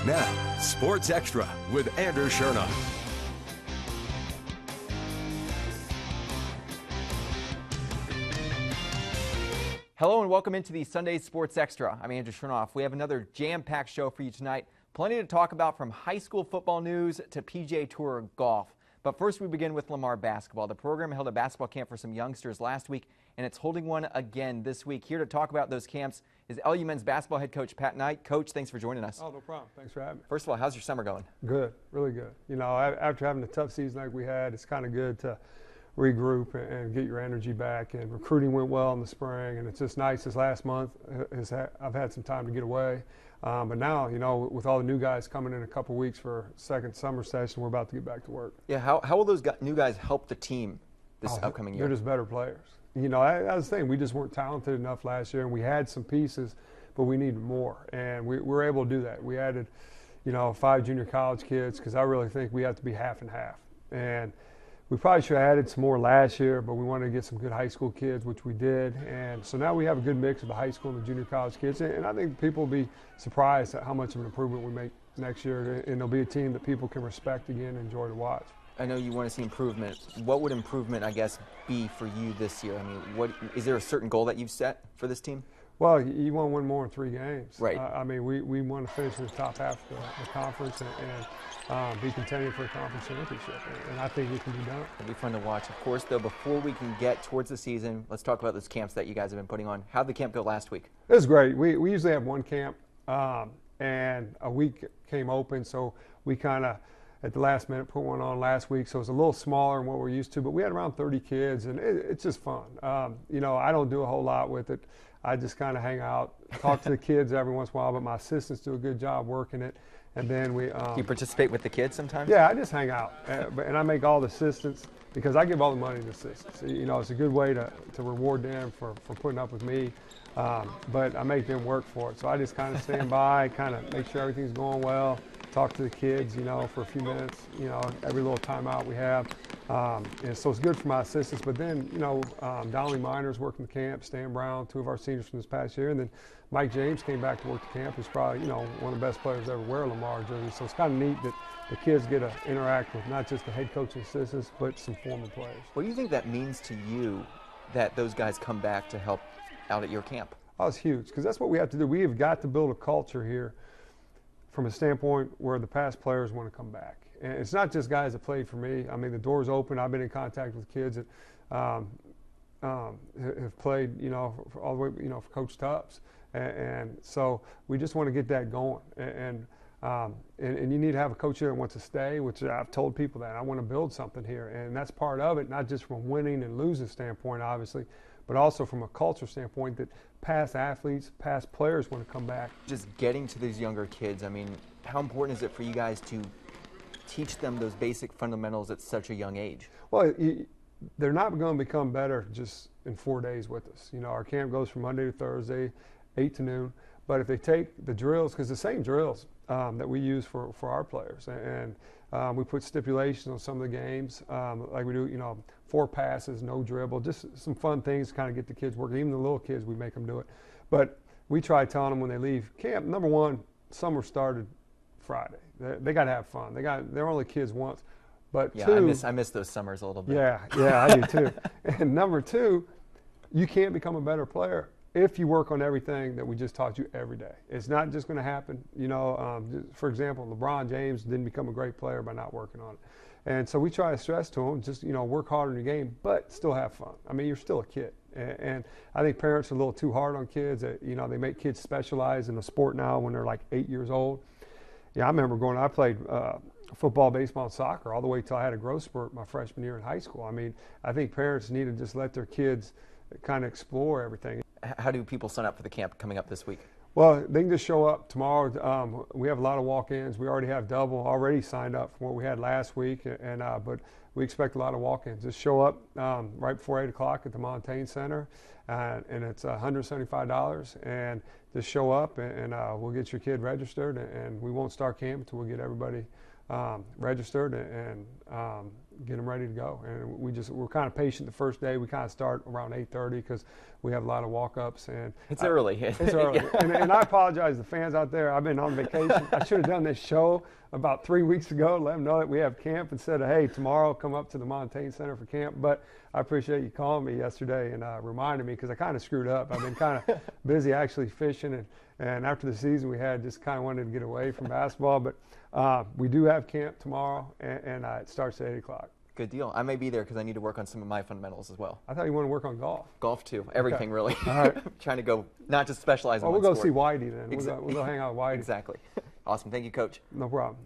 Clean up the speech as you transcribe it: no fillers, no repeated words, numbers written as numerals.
Now, Sports Extra with Andrew Chernoff. Hello and welcome into the Sunday Sports Extra. I'm Andrew Chernoff. We have another jam-packed show for you tonight. Plenty to talk about, from high school football news to PGA Tour golf. But first we begin with Lamar basketball. The program held a basketball camp for some youngsters last week, and it's holding one again this week. Here to talk about those camps is LU men's basketball head coach Pat Knight. Coach, thanks for joining us. Oh, no problem. Thanks for having me. First of all, how's your summer going? Good, really good. You know, after having a tough season like we had, it's kind of good to regroup and get your energy back. And recruiting went well in the spring, and it's just nice. This last month, I've had some time to get away. But now, you know, with all the new guys coming in a couple weeks for second summer session, we're about to get back to work. Yeah, how will those new guys help the team this upcoming year? They're just better players. You know, that was the thing. We just weren't talented enough last year, and we had some pieces, but we needed more. And we were able to do that. We added, you know, 5 junior college kids, because I really think we have to be half and half. And we probably should have added some more last year, but we wanted to get some good high school kids, which we did. And so now we have a good mix of the high school and the junior college kids. And I think people will be surprised at how much of an improvement we make next year. And there'll be a team that people can respect again and enjoy to watch. I know you want to see improvement. What would improvement, I guess, be for you this year? I mean, is there a certain goal that you've set for this team? Well, you want to win more in 3 games. Right. I mean, we want to finish in the top half of the conference and be contending for a conference championship. And I think it can be done. It'll be fun to watch. Of course, though, before we can get towards the season, let's talk about those camps that you guys have been putting on. How'd the camp go last week? It was great. We usually have one camp, and a week came open, so we kind of, at the last minute, put one on last week. So it was a little smaller than what we're used to, but we had around 30 kids, and it's just fun. You know, I don't do a whole lot with it. I just kind of hang out, talk to the kids every once in a while, but my assistants do a good job working it. And then we. Do you participate with the kids sometimes? Yeah, I just hang out, and I make all the assistants, because I give all the money to the assistants. You know, it's a good way to reward them for putting up with me, but I make them work for it. So I just kind of stand by, kind of make sure everything's going well, talk to the kids, you know, for a few minutes, you know, every little timeout we have. And so it's good for my assistants. But then, you know, Donnelly Minor's working the camp, Stan Brown, 2 of our seniors from this past year, and then Mike James came back to work the camp. He's probably, you know, one of the best players to ever wear a Lamar jersey. So it's kind of neat that the kids get to interact with not just the head coach and assistants, but some former players. What do you think that means to you, that those guys come back to help out at your camp? Oh, it's huge, because that's what we have to do. We have got to build a culture here from a standpoint where the past players want to come back. And it's not just guys that played for me. I mean, the door's open. I've been in contact with kids that have played, you know, all the way, you know, for Coach Tubbs. And so we just want to get that going. And you need to have a coach here that wants to stay, which I've told people that. I want to build something here. And that's part of it, not just from a winning and losing standpoint, obviously, but also from a culture standpoint, that past athletes, past players want to come back. Just getting to these younger kids, I mean, how important is it for you guys to teach them those basic fundamentals at such a young age? Well, they're not going to become better just in 4 days with us. You know, our camp goes from Monday to Thursday, 8 to noon. But if they take the drills, because the same drills that we use for our players, and we put stipulations on some of the games, like we do, you know, 4 passes, no dribble, just some fun things to kind of get the kids working. Even the little kids, we make them do it. But we try telling them when they leave camp, number one, summer started Friday. They got to have fun. They're only kids once. But yeah, two, I miss those summers a little bit. Yeah, I do too. And number 2, you can't become a better player if you work on everything that we just taught you every day. It's not just going to happen. You know, for example, LeBron James didn't become a great player by not working on it. And so we try to stress to them, just, you know, work hard in your game, but still have fun. I mean, you're still a kid. And I think parents are a little too hard on kids. You know, they make kids specialize in a sport now when they're like 8 years old. Yeah, I remember I played football, baseball, and soccer all the way till I had a growth spurt my freshman year in high school. I mean, I think parents need to just let their kids kind of explore everything. How do people sign up for the camp coming up this week? Well, they can just show up tomorrow. We have a lot of walk-ins. We already have double already signed up from what we had last week, but we expect a lot of walk-ins. Just show up right before 8 o'clock at the Montaigne Center, and it's $175. And just show up, and we'll get your kid registered, and we won't start camp until we get everybody registered, and get them ready to go. And we're kind of patient the first day. We kind of start around 8:30 because we have a lot of walk-ups. And it's early. It's early. And I apologize to the fans out there. I've been on vacation. I should have done this show about 3 weeks ago, let them know that we have camp instead of, hey, tomorrow come up to the Montaigne Center for camp. But I appreciate you calling me yesterday and reminding me because I kind of screwed up. I've been kind of busy actually fishing, and after the season we had, just kind of wanted to get away from basketball. But we do have camp tomorrow, and it starts at 8 o'clock. Good deal. I may be there because I need to work on some of my fundamentals as well. I thought you wanted to work on golf. Golf too. Everything really. All right. Trying to go, not just specialize in one we'll go sport. see Whitey then. We'll go hang out with Whitey. Exactly. Awesome. Thank you, Coach. No problem.